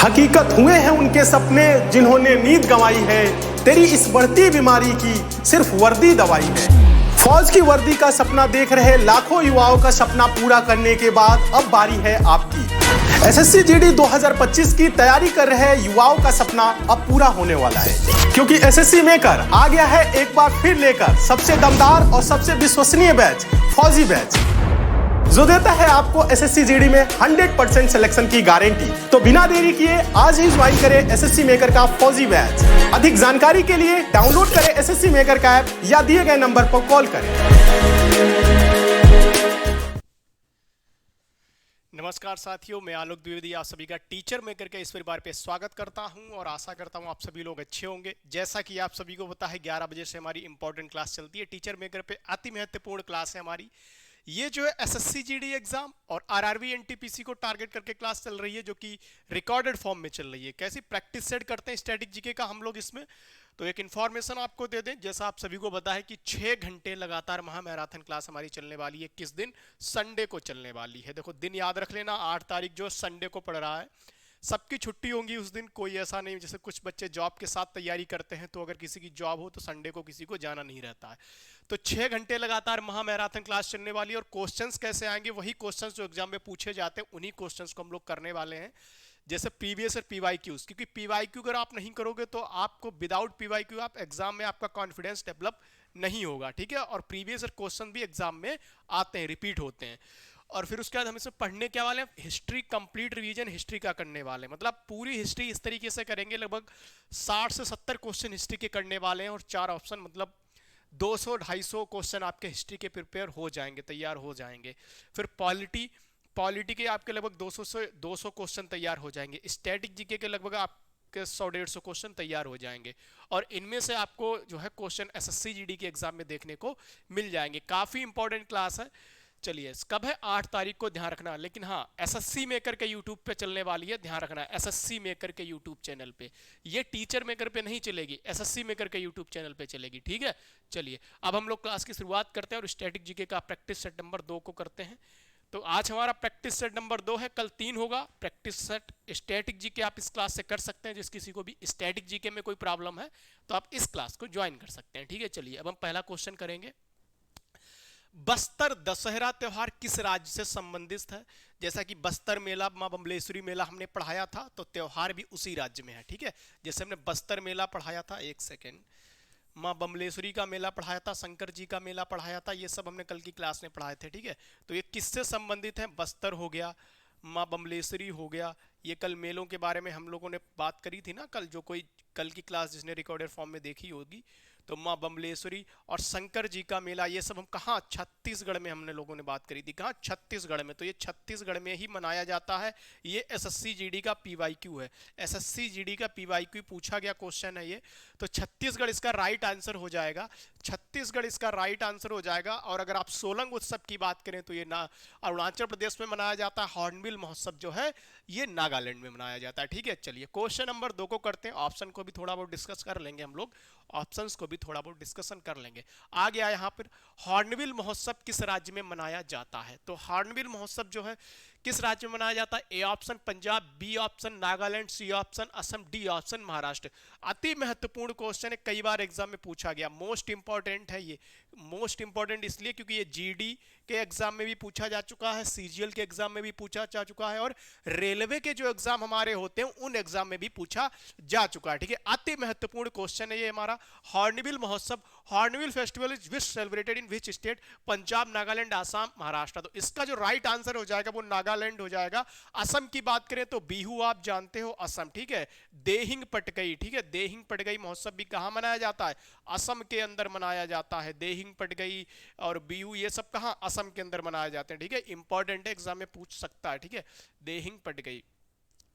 हकीकत हुए हैं उनके सपने जिन्होंने नींद गंवाई है। तेरी इस बढ़ती बीमारी की सिर्फ वर्दी दवाई है। फौज की वर्दी का सपना देख रहे लाखों युवाओं का सपना पूरा करने के बाद अब बारी है आपकी। एसएससी जीडी 2025 की तैयारी कर रहे युवाओं का सपना अब पूरा होने वाला है, क्योंकि एसएससी मेकर आ गया है एक बार फिर लेकर सबसे दमदार और सबसे विश्वसनीय बैच, फौजी बैच, जो देता है आपको एसएससी जीडी में 100% सिलेक्शन की गारंटी। तो बिना देरी किए आज ही ज्वाइन करें एसएससी मेकर का फौजी बैच। अधिक जानकारी के लिए डाउनलोड करें एसएससी मेकर का ऐप या दिए गए नंबर पर कॉल करें। नमस्कार साथियों, मैं आलोक द्विवेदी आप सभी का टीचर मेकर के इस परिवार पे स्वागत करता हूं और आशा करता हूं आप सभी लोग अच्छे होंगे। जैसा कि आप सभी को पता है 11 बजे से हमारी इंपॉर्टेंट क्लास चलती है टीचर मेकर पे। अति महत्वपूर्ण क्लास है हमारी। ये जो है एसएससी जीडी एग्जाम और आरआरबी एनटीपीसी को टारगेट करके क्लास चल रही है, जो कि रिकॉर्डेड फॉर्म में चल रही है। कैसी प्रैक्टिस सेट करते हैं स्टैटिक जीके का हम लोग इसमें, तो एक इन्फॉर्मेशन आपको दे दें। जैसा आप सभी को पता है कि 6 घंटे लगातार महा मैराथन क्लास हमारी चलने वाली है। किस दिन? संडे को चलने वाली है। देखो दिन याद रख लेना, 8 तारीख जो संडे को पड़ रहा है। सबकी छुट्टी होंगी उस दिन, कोई ऐसा नहीं जैसे कुछ बच्चे जॉब के साथ तैयारी करते हैं, तो अगर किसी की जॉब हो तो संडे को किसी को जाना नहीं रहता है। तो 6 घंटे लगातार महा मैराथन क्लास चलने वाली है। और क्वेश्चंस कैसे आएंगे? वही क्वेश्चंस जो एग्जाम में पूछे जाते हैं उन्हीं क्वेश्चंस को हम लोग करने वाले हैं, जैसे प्रीवियस और पीवाईक्यूज। क्योंकि पीवाईक्यू अगर आप नहीं करोगे तो आपको विदाउट पीवाईक्यू आप एग्जाम में आपका कॉन्फिडेंस डेवलप नहीं होगा, ठीक है। और प्रीवियस और क्वेश्चन भी एग्जाम में आते हैं, रिपीट होते हैं। और फिर उसके बाद हम इसे पढ़ने क्या वाले हैं? हिस्ट्री कंप्लीट रिवीजन हिस्ट्री का करने वाले हैं। मतलब पूरी हिस्ट्री इस तरीके से करेंगे, लगभग 60 से 70 क्वेश्चन हिस्ट्री के करने वाले हैं और 4 ऑप्शन, मतलब 200-250 क्वेश्चन आपके हिस्ट्री के प्रिपेयर हो जाएंगे, तैयार हो जाएंगे। फिर पॉलिटी के आपके लगभग 200 से 200 क्वेश्चन तैयार हो जाएंगे। स्टैटिक जीके के लगभग आपके 100-150 क्वेश्चन तैयार हो जाएंगे। और इनमें से आपको जो है क्वेश्चन एसएससी जीडी के एग्जाम में देखने को मिल जाएंगे। काफी इंपॉर्टेंट क्लास है। चलिए, कब है? 8 तारीख को, ध्यान रखना। लेकिन हाँ, एसएससी मेकर के यूट्यूब पे चलने वाली है, ध्यान रखना। एसएससी मेकर के यूट्यूब चैनल पे, ये टीचर मेकर पे नहीं चलेगी, एसएससी मेकर के यूट्यूब चैनल पे चलेगी, ठीक है। चलिए अब हम लोग क्लास की शुरुआत करते हैं और स्टैटिक जीके का प्रैक्टिस सेट नंबर 2 को करते हैं। तो आज हमारा प्रैक्टिस सेट नंबर 2 है, कल 3 होगा। प्रैक्टिस सेट स्टैटिक जीके आप इस क्लास से कर सकते हैं। जिस किसी को भी स्टैटिक जीके में कोई प्रॉब्लम है तो आप इस क्लास को ज्वाइन कर सकते हैं, ठीक है। चलिए अब हम पहला क्वेश्चन करेंगे। बस्तर दशहरा त्योहार किस राज्य से संबंधित है? जैसा कि बस्तर मेला, मां बमलेश्वरी मेला हमने पढ़ाया था, तो त्योहार भी उसी राज्य में है, ठीक है। जैसे हमने बस्तर मेला पढ़ाया था, एक सेकेंड, मां बमलेश्वरी का मेला पढ़ाया था, शंकर जी का मेला पढ़ाया था, ये सब हमने कल की क्लास में पढ़ाए थे, ठीक है। तो ये किससे संबंधित है? बस्तर हो गया, मां बमलेश्वरी हो गया। ये कल मेलों के बारे में हम लोगों ने बात करी थी ना कल, जो कोई कल की क्लास जिसने रिकॉर्डेड फॉर्म में देखी होगी, तो मां बमलेश्वरी और शंकर जी का मेला, ये सब हम कहाँ? छत्तीसगढ़ में हमने लोगों ने बात करी थी। कहाँ? छत्तीसगढ़ में। तो ये छत्तीसगढ़ में ही मनाया जाता है। ये एसएससी जीडी का पीवाईक्यू है। एसएससी जीडी का पीवाईक्यू पूछा गया क्वेश्चन है ये। तो छत्तीसगढ़ इसका राइट आंसर हो जाएगा। छत्तीसगढ़ इसका राइट आंसर हो जाएगा। और अगर आप सोलंग उत्सव की बात करें तो ये अरुणाचल प्रदेश में मनाया जाता है। हॉर्नबिल महोत्सव जो है ये नागालैंड में मनाया जाता है, ठीक है। चलिए क्वेश्चन नंबर 2 को करते हैं। ऑप्शन को भी थोड़ा बहुत डिस्कस कर लेंगे हम लोग, ऑप्शंस को भी थोड़ा बहुत डिस्कशन कर लेंगे। आ गया यहाँ पर, हॉर्नबिल महोत्सव किस राज्य में मनाया जाता है? तो हॉर्नबिल महोत्सव जो है किस राज्य में मनाया जाता है? A option Punjab, B option Nagaland, C option Assam, D option Maharashtra. अति महत्वपूर्ण क्वेश्चन है, कई बार एग्जाम में पूछा गया। मोस्ट इंपॉर्टेंट है ये। मोस्ट इंपॉर्टेंट इसलिए क्योंकि ये जीडी के एग्जाम में भी पूछा जा चुका है, सीजीएल के एग्जाम में भी पूछा जा चुका है, और रेलवे के जो एग्जाम हमारे होते हैं उन एग्जाम में भी पूछा जा चुका है, ठीक है। अति महत्वपूर्ण क्वेश्चन है ये हमारा। हॉर्नबिल महोत्सव, hornbill festival is which celebrated in which state? Punjab, Nagaland, Assam, Maharashtra. तो इसका जो राइट आंसर हो जाएगा वो नागालैंड हो जाएगा। असम की बात करें तो बिहू आप जानते हो, असम, ठीक है। देहिंग पटकई, ठीक है, देहिंग पटकई महोत्सव भी कहाँ मनाया जाता है? असम के अंदर मनाया जाता है। देहिंग पटकई और बिहू ये सब कहाँ? असम के अंदर मनाए जाते हैं, ठीक है। इंपॉर्टेंट है, एग्जाम में पूछ सकता है, ठीक है। देहिंग पटकई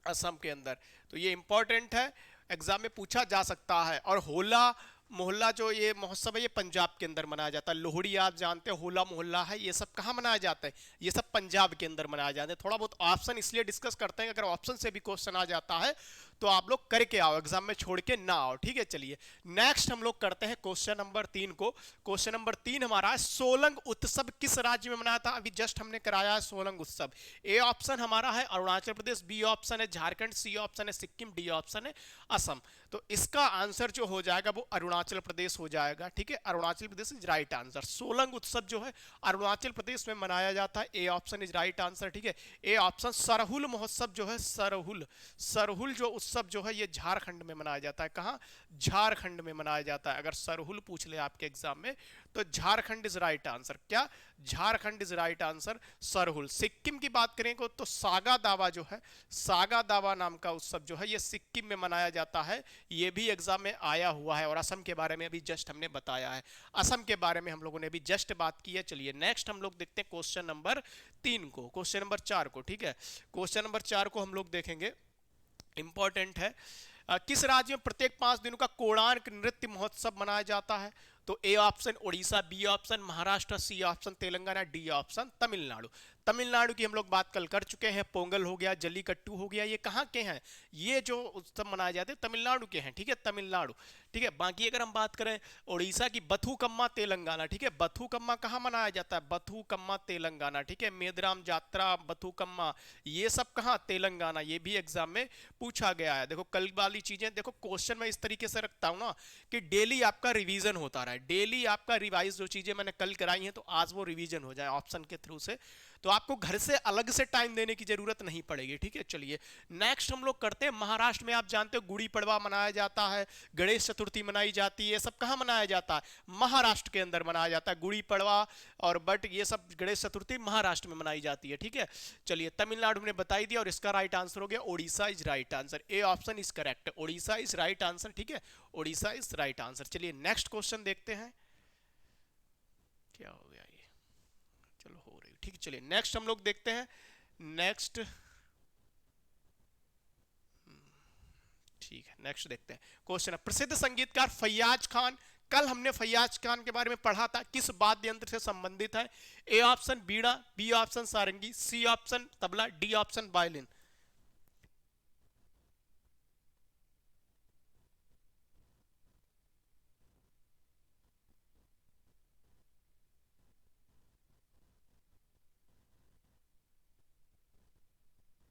असम के अंदर, तो ये इंपॉर्टेंट है, एग्जाम में पूछा जा सकता है। और होला मोहल्ला जो ये महोत्सव है ये पंजाब के अंदर मनाया जाता है। लोहड़ी आप जानते हैं, होला मोहल्ला है, ये सब कहाँ मनाया जाता है? ये सब पंजाब के अंदर मनाया जाता है। थोड़ा बहुत ऑप्शन इसलिए डिस्कस करते हैं, अगर ऑप्शन से भी क्वेश्चन आ जाता है तो आप लोग करके आओ, एग्जाम में छोड़ के ना आओ, ठीक है। चलिए नेक्स्ट हम लोग करते हैं क्वेश्चन नंबर 3 को। क्वेश्चन नंबर 3 हमारा है सोलंग उत्सव किस राज्य में मनाया था? अभी जस्ट हमने कराया है सोलंग उत्सव। ए ऑप्शन हमारा है अरुणाचल प्रदेश, बी ऑप्शन है झारखंड, सी ऑप्शन है सिक्किम, डी ऑप्शन है असम। तो इसका आंसर जो हो जाएगा वो अरुणाचल प्रदेश हो जाएगा, ठीक है। Arunachal Pradesh is right answer. Solang उत्सव जो है अरुणाचल प्रदेश में मनाया जाता है, A option is right answer, ठीक है। A option. सरहुल महोत्सव जो है, सरहुल जो उत्सव जो है ये झारखंड में मनाया जाता है। कहाँ? झारखंड में मनाया जाता है। अगर सरहुल पूछ ले आपके एग्जाम में तो झारखंड इज राइट आंसर। क्या? Jharkhand is right answer, Sarhul. Sikkim की बात करेंगे तो सागा दावा जो है, सागा दावा नाम का उत्सव जो है ये सिक्किम में मनाया जाता है, ये भी एग्जाम में आया हुआ है। और असम के बारे में अभी जस्ट हमने बताया है, असम के बारे में हम लोगों ने अभी जस्ट बात की है। चलिए नेक्स्ट हम लोग देखते हैं क्वेश्चन नंबर 3 को, क्वेश्चन नंबर 4 को, ठीक है। क्वेश्चन नंबर 4 को हम लोग देखेंगे, इंपॉर्टेंट है। किस राज्य में प्रत्येक 5 दिनों का कोणार्क नृत्य महोत्सव मनाया जाता है? तो A option Orissa, B option Maharashtra, C option Telangana, D option Tamil Nadu. Tamil Nadu की हम लोग बात कल कर चुके हैं। पोंगल हो गया, जल्लीकट्टू हो गया, ये कहाँ के हैं? ये जो उत्सव मनाए जाते हैं तमिलनाडु के हैं, ठीक है, तमिलनाडु, ठीक है। बाकी अगर हम बात करें उड़ीसा की, बथुकम्मा तेलंगाना, ठीक है। बथुकम्मा कहाँ मनाया जाता है? बथुकम्मा तेलंगाना, ठीक है। मेदराम जात्रा, बथुकम्मा, ये सब कहाँ? तेलंगाना। ये भी एग्जाम में पूछा गया है। देखो कल वाली चीजें, देखो क्वेश्चन मैं इस तरीके से रखता हूँ ना कि डेली आपका रिवीजन होता रहा है, डेली आपका रिवाइज जो चीजें मैंने कल कराई हैं तो आज वो रिवीजन हो जाए ऑप्शन के थ्रू से, तो आपको घर से अलग से टाइम देने की जरूरत नहीं पड़ेगी, ठीक है। चलिए नेक्स्ट हम लोग करते हैं, महाराष्ट्र में आप जानते हो गुड़ी पड़वा मनाया जाता है, गणेश चतुर्थी मनाई जाती है, ये सब कहाँ मनाया जाता है? महाराष्ट्र के अंदर मनाया जाता है। गुड़ी पड़वा और बट ये सब गणेश चतुर्थी महाराष्ट्र में मनाई जाती है, ठीक है। चलिए तमिलनाडु ने बताई दिया और इसका राइट आंसर हो गया Orissa is right answer. A option is correct, Orissa is right answer, ठीक है, उड़ीसा इज राइट आंसर। चलिए नेक्स्ट क्वेश्चन देखते हैं, क्या हो गया ये, चलो हो रही, ठीक है। चलिए नेक्स्ट हम लोग देखते हैं, नेक्स्ट, ठीक है, नेक्स्ट देखते हैं क्वेश्चन। प्रसिद्ध संगीतकार फैयाज खान, कल हमने फैयाज खान के बारे में पढ़ा था, किस वाद्य यंत्र से संबंधित है? ए ऑप्शन बीड़ा, बी ऑप्शन सारंगी, सी ऑप्शन तबला, डी ऑप्शन वायलिन।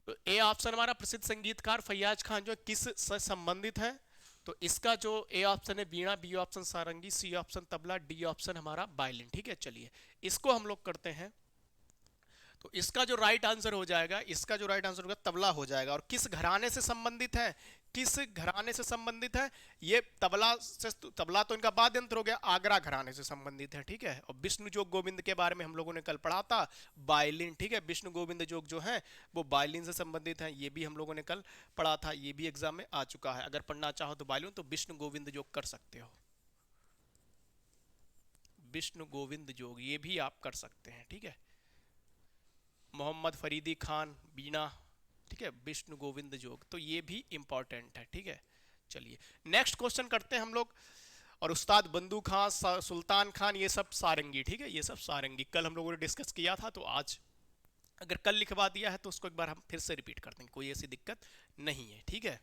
तो ए ऑप्शन हमारा प्रसिद्ध संगीतकार फैयाज खान जो किस से संबंधित है? तो इसका जो ए ऑप्शन है बीणा, बी ऑप्शन सारंगी, सी ऑप्शन तबला, डी ऑप्शन हमारा वायलिन, ठीक है। चलिए इसको हम लोग करते हैं, तो इसका जो राइट आंसर हो जाएगा, इसका जो राइट आंसर होगा तबला हो जाएगा। और किस घराने से संबंधित है? किस घराने से संबंधित है? ये तबला से, तबला तो इनका वाद्य यंत्र हो गया, आगरा घराने से संबंधित है, ठीक है। और विष्णु जोग गोविंद के बारे में हम लोगों ने कल पढ़ा था, वायलिन, ठीक है। विष्णु गोविंद जोग जो है वो वायलिन से संबंधित है, ये भी हम लोगों ने कल पढ़ा था, ये भी एग्जाम में आ चुका है। अगर पढ़ना चाहो तो वायलिन तो विष्णु गोविंद जोग कर सकते हो, विष्णु गोविंद जोग ये भी आप कर सकते हैं, ठीक है। मोहम्मद फरीदी खान बीना, ठीक है, विष्णु गोविंद जोग, तो ये भी इंपॉर्टेंट है, ठीक है। चलिए नेक्स्ट क्वेश्चन करते हैं हम लोग। और उस्ताद बंदू खान, सुल्तान खान, ये सब सारंगी, ठीक है, ये सब सारंगी कल हम लोगों ने डिस्कस किया था, तो आज अगर कल लिखवा दिया है तो उसको एक बार हम फिर से रिपीट कर देंगे, कोई ऐसी दिक्कत नहीं है, ठीक है।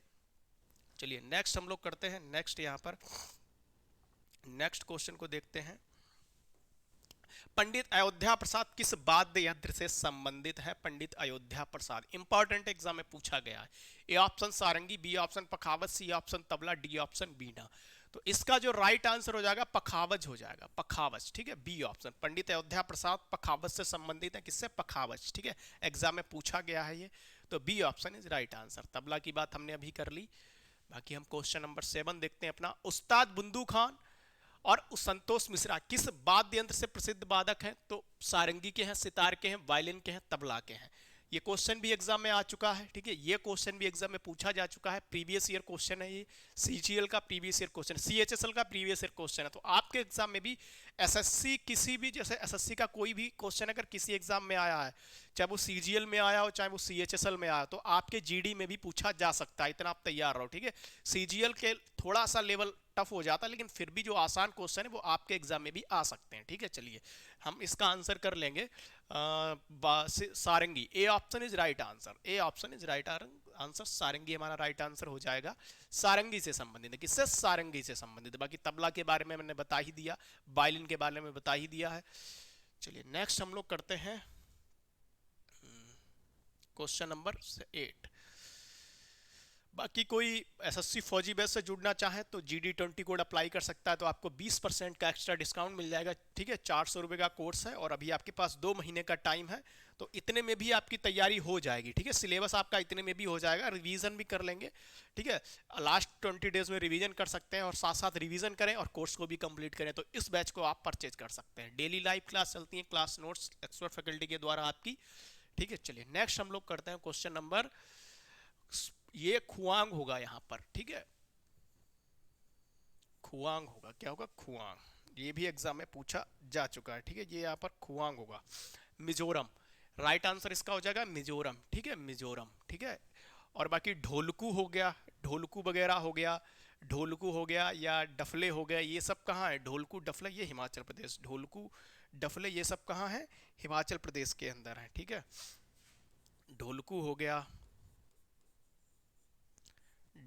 चलिए नेक्स्ट हम लोग करते हैं, नेक्स्ट यहाँ पर नेक्स्ट क्वेश्चन को देखते हैं। पंडित अयोध्या प्रसाद किस वाद्य यंत्र से संबंधित है? पंडित अयोध्या प्रसाद इंपॉर्टेंट एग्जाम में पूछा गया है। ए ऑप्शन सारंगी, बी ऑप्शन पखावज, सी ऑप्शन तबला, डी ऑप्शन बीना। तो इसका जो राइट आंसर हो जाएगा पखावज हो जाएगा, पखावज, ठीक है, बी ऑप्शन। पंडित अयोध्या प्रसाद पखावज से संबंधित है, किससे? पखावज, ठीक है, एग्जाम में पूछा गया है ये, तो B option is right answer. Tabla की बात हमने अभी कर ली। बाकी हम क्वेश्चन नंबर 7 देखते हैं अपना। उस्ताद बुंदू खान और संतोष मिश्रा किस वाद्य यंत्र से प्रसिद्ध वादक हैं? तो सारंगी के हैं, सितार के हैं, वायलिन के हैं, तबला के हैं। ये क्वेश्चन भी एग्जाम में आ चुका है, ठीक है, ये क्वेश्चन भी एग्जाम में पूछा जा चुका है, प्रीवियस ईयर क्वेश्चन है ये, सीजीएल का प्रीवियस ईयर क्वेश्चन, सीएचएसएल का प्रीवियस ईयर क्वेश्चन है। तो आपके एग्जाम में भी एसएससी, किसी भी जैसे एसएससी का कोई भी क्वेश्चन अगर किसी एग्जाम में आया है, चाहे वो सीजीएल में आया हो, चाहे वो सीएचएसएल में आया, तो आपके जीडी में भी पूछा जा सकता है, इतना आप तैयार रहो, ठीक है। सीजीएल के थोड़ा सा लेवल टफ हो जाता है, लेकिन फिर भी जो आसान क्वेश्चन है वो आपके एग्जाम में भी आ सकते हैं। ठीक है, चलिए हम इसका आंसर कर लेंगे। सारंगी, A option is right answer, A option is right answer, सारंगी हमारा राइट आंसर हो जाएगा। सारंगी से संबंधित है, किससे? सारंगी से संबंधित है। बाकी तबला के बारे में मैंने बता ही दिया, वायलिन के बारे में बता ही दिया है। चलिए नेक्स्ट हम लोग करते हैं क्वेश्चन नंबर 8। बाकी कोई एसएससी फौजी बैच से जुड़ना चाहे तो GD20 कोड अप्लाई कर सकता है, तो आपको 20% का एक्स्ट्रा डिस्काउंट मिल जाएगा। ठीक है, 400 रुपये का कोर्स है और अभी आपके पास 2 महीने का टाइम है, तो इतने में भी आपकी तैयारी हो जाएगी। ठीक है, सिलेबस आपका इतने में भी हो जाएगा, रिवीजन भी कर लेंगे। ठीक है, लास्ट 20 डेज में रिवीजन कर सकते हैं और साथ साथ रिवीजन करें और कोर्स को भी कंप्लीट करें, तो इस बैच को आप परचेज कर सकते हैं। डेली लाइव क्लास चलती है, क्लास नोट्स एक्सपर्ट फैकल्टी के द्वारा आपकी। ठीक है, चलिए नेक्स्ट हम लोग करते हैं क्वेश्चन नंबर, ये खुआंग होगा यहाँ पर। ठीक है, खुआंग होगा, क्या होगा? खुआंग, ये भी एग्जाम में पूछा जा चुका है। ठीक है, ये यहाँ पर खुआंग होगा। मिजोरम, राइट आंसर इसका हो जाएगा मिजोरम। ठीक है, मिजोरम। ठीक है, और बाकी ढोलकू हो गया, ढोलकू वगैरह हो गया, ढोलकू हो गया या डफले हो गया, ये सब कहाँ है? ढोलकू डफले ये हिमाचल प्रदेश, ढोलकू डफले ये सब कहाँ है? हिमाचल प्रदेश के अंदर है। ठीक है, ढोलकू हो गया,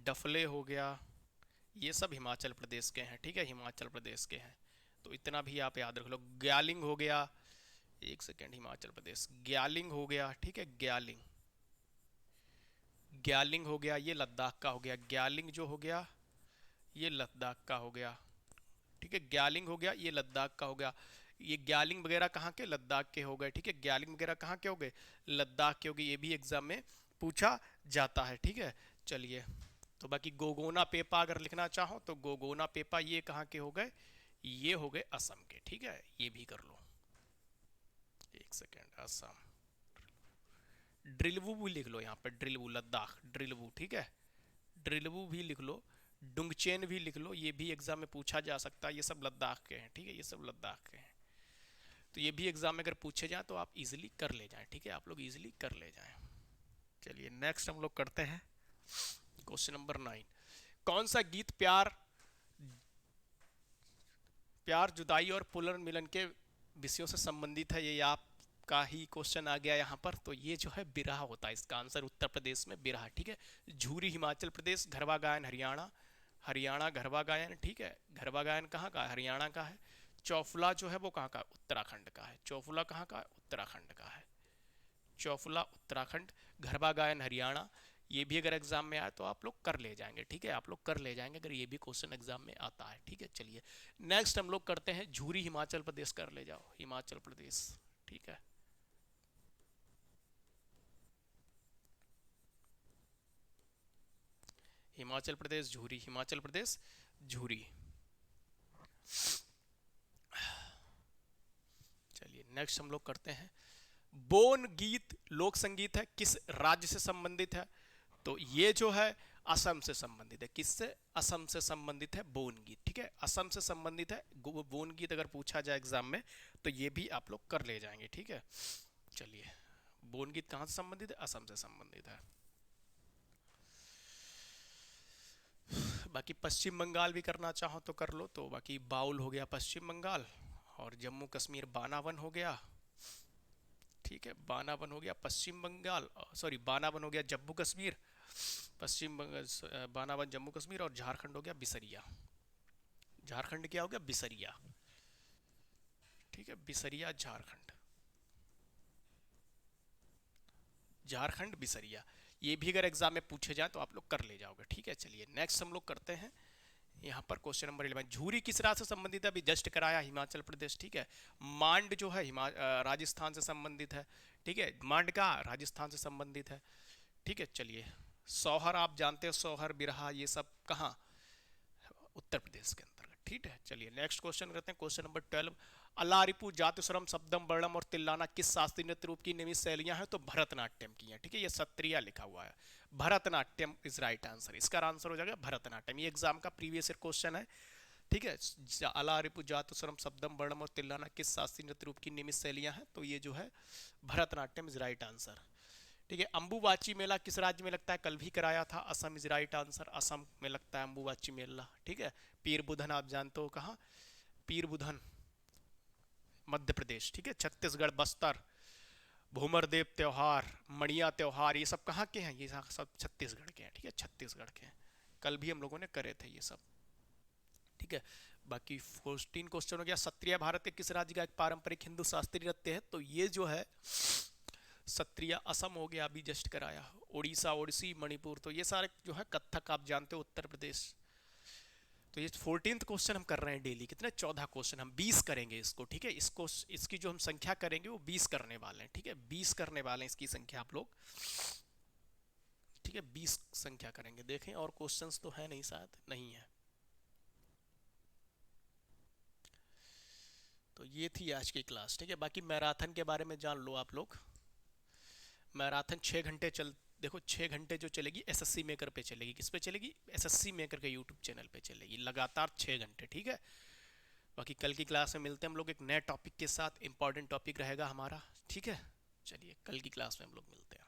डफले हो गया, ये सब हिमाचल प्रदेश के हैं। ठीक है, हिमाचल प्रदेश के हैं, तो इतना भी आप याद रख लो। ग्यालिंग हो गया, एक सेकेंड, हिमाचल प्रदेश, ग्यालिंग हो गया। ठीक है, ग्यालिंग, ग्यालिंग हो गया, ये लद्दाख का हो गया। ग्यालिंग जो हो गया ये लद्दाख का हो गया। ठीक है, ग्यालिंग हो गया, ये लद्दाख का हो गया। ये ग्यालिंग वगैरह कहाँ के? लद्दाख के हो गए। ठीक है, ग्यालिंग वगैरह कहाँ के हो गए? लद्दाख के हो गए, ये भी एग्जाम में पूछा जाता है। ठीक है, चलिए तो बाकी गोगोना पेपा अगर लिखना चाहो तो गोगोना पेपा ये कहाँ के हो गए? ये हो गए असम के। ठीक है, ये भी कर लो, एक सेकेंड, असम। ड्रिलवू भी लिख लो यहाँ पर, ड्रिलवू, लद्दाख, ड्रिलवू। ठीक है, ड्रिलवू भी लिख लो, डुंगचेन भी लिख लो, ये भी एग्जाम में पूछा जा सकता है। ये सब लद्दाख के हैं। ठीक है, ये सब लद्दाख के हैं, तो ये भी एग्जाम में अगर पूछे जाए तो आप इजीली कर ले जाएं। ठीक है, आप लोग इजीली कर ले जाएं। चलिए नेक्स्ट हम लोग करते हैं क्वेश्चन नंबर 9। कौन सा गीत प्यार, प्यार, जुदाई और पुनर्मिलन के विषयों से संबंधित है? ये आपका ही क्वेश्चन आ गया यहाँ पर। तो ये जो है बिरहा होता है, इसका आंसर उत्तर प्रदेश में बिरहा। ठीक है, झूरी हिमाचल प्रदेश, गरबा गायन हरियाणा, हरियाणा गरबा गायन। ठीक है, गरबा गायन कहाँ का? हरियाणा का है। चौफुला जो है वो कहाँ का? उत्तराखंड का है। चौफुला कहाँ का? उत्तराखंड का है। चौफुला उत्तराखंड, गरबा गायन हरियाणा। ये भी अगर एग्जाम में आए तो आप लोग कर ले जाएंगे। ठीक है, आप लोग कर ले जाएंगे अगर ये भी क्वेश्चन एग्जाम में आता है। ठीक है, चलिए नेक्स्ट हम लोग करते हैं झूरी हिमाचल प्रदेश, कर ले जाओ, हिमाचल प्रदेश। ठीक है, हिमाचल प्रदेश झूरी, हिमाचल प्रदेश झूरी। चलिए नेक्स्ट हम लोग करते हैं, बोन गीत लोक संगीत है, किस राज्य से संबंधित है? तो ये जो है असम से संबंधित है। किससे? असम से संबंधित है बोन गीत। ठीक है, असम से संबंधित है बोन गीत। अगर पूछा जाए एग्जाम में तो ये भी आप लोग कर ले जाएंगे। ठीक है, चलिए बोन गीत कहाँ से संबंधित है? असम से संबंधित है। बाकी पश्चिम बंगाल भी करना चाहो तो कर लो, तो बाकी बाउल हो गया पश्चिम बंगाल, और जम्मू कश्मीर बानावन हो गया। ठीक है, बानावन हो गया पश्चिम बंगाल, सॉरी बानावन हो गया जम्मू कश्मीर, पश्चिम बंगाल बानावन जम्मू कश्मीर, और झारखंड हो गया बिसरिया। झारखंड क्या हो गया? बिसरिया। ठीक है, बिसरिया झारखंड, झारखंड बिसरिया। ये भी अगर एग्जाम में पूछे जाए तो आप लोग कर ले जाओगे। ठीक है, चलिए नेक्स्ट हम लोग करते हैं यहाँ पर क्वेश्चन नंबर 11। झूरी किस राज्य से संबंधित है? अभी जस्ट कराया, हिमाचल प्रदेश। ठीक है, मांड जो है राजस्थान से संबंधित है। ठीक है, मांड का राजस्थान से संबंधित है। ठीक है, चलिए सोहर आप जानते हैं, सोहर बिरहा ये सब कहाँ? उत्तर प्रदेश के अंतर्गत। ठीक है, चलिए नेक्स्ट क्वेश्चन करते हैं, क्वेश्चन नंबर 12। अलारिपु, जातिस्वरम, शब्दम, वर्णम और तिल्लाना किस शास्त्रीय नृत्य रूप की नियमित शैलियां हैं? तो भरतनाट्यम की हैं। ठीक है, ये सत्रिया लिखा हुआ है, भरतनाट्यम इज राइट आंसर। इसका आंसर हो जाएगा भरतनाट्यम। ये एग्जाम का प्रीवियस ईयर क्वेश्चन है। ठीक है, अलारिपु, जातिस्वरम, शब्दम, वर्णम और तिल्लाना किस शास्त्रीय नृत्य रूप की नियमित शैलियां हैं? तो ये जो है भरतनाट्यम इज राइट आंसर। ठीक है। अंबुबाची मेला किस राज्य में लगता है? कल भी कराया था। Assam is right answer, Assam में लगता है अंबुबाची मेला। ठीक है। पीर बुधन आप जानते हो कहाँ? पीर बुधन मध्य प्रदेश। ठीक है। छत्तीसगढ़ बस्तर, भूमर देव त्योहार, मणिया त्योहार, ये सब कहाँ के हैं? ये सब छत्तीसगढ़ के हैं। ठीक है, छत्तीसगढ़ के हैं। कल भी हम लोगों ने करे थे ये सब। ठीक है। बाकी 14 क्वेश्चन हो गया। सत्रिया भारत के किस राज्य का एक पारंपरिक हिंदू शास्त्रीय नृत्य है? तो ये जो है सत्रिया असम हो गया, अभी जस्ट कराया। उड़ीसा, ओडिसी, मणिपुर, तो ये सारे जो है कथक आप जानते हो, उत्तर प्रदेश। तो ये 14th क्वेश्चन हम कर रहे हैं डेली। कितने? 14 क्वेश्चन, हम 20 करेंगे इसको। ठीक है, इसको इसकी जो हम संख्या करेंगे वो 20 करने वाले हैं। ठीक है, 20 करने वाले हैं इसकी संख्या आप लोग। ठीक है, 20 संख्या करेंगे। देखें और क्वेश्चंस तो है नहीं, शायद नहीं है। तो ये थी आज की क्लास। ठीक है, बाकी मैराथन के बारे में जान लो आप लोग। मैराथन 6 घंटे देखो 6 घंटे जो चलेगी एसएससी मेकर पे चलेगी। किस पे चलेगी? एसएससी मेकर के यूट्यूब चैनल पे चलेगी, लगातार 6 घंटे। ठीक है। बाकी कल की क्लास में मिलते हैं हम लोग एक नए टॉपिक के साथ। इंपॉर्टेंट टॉपिक रहेगा हमारा। ठीक है, चलिए कल की क्लास में हम लोग मिलते हैं।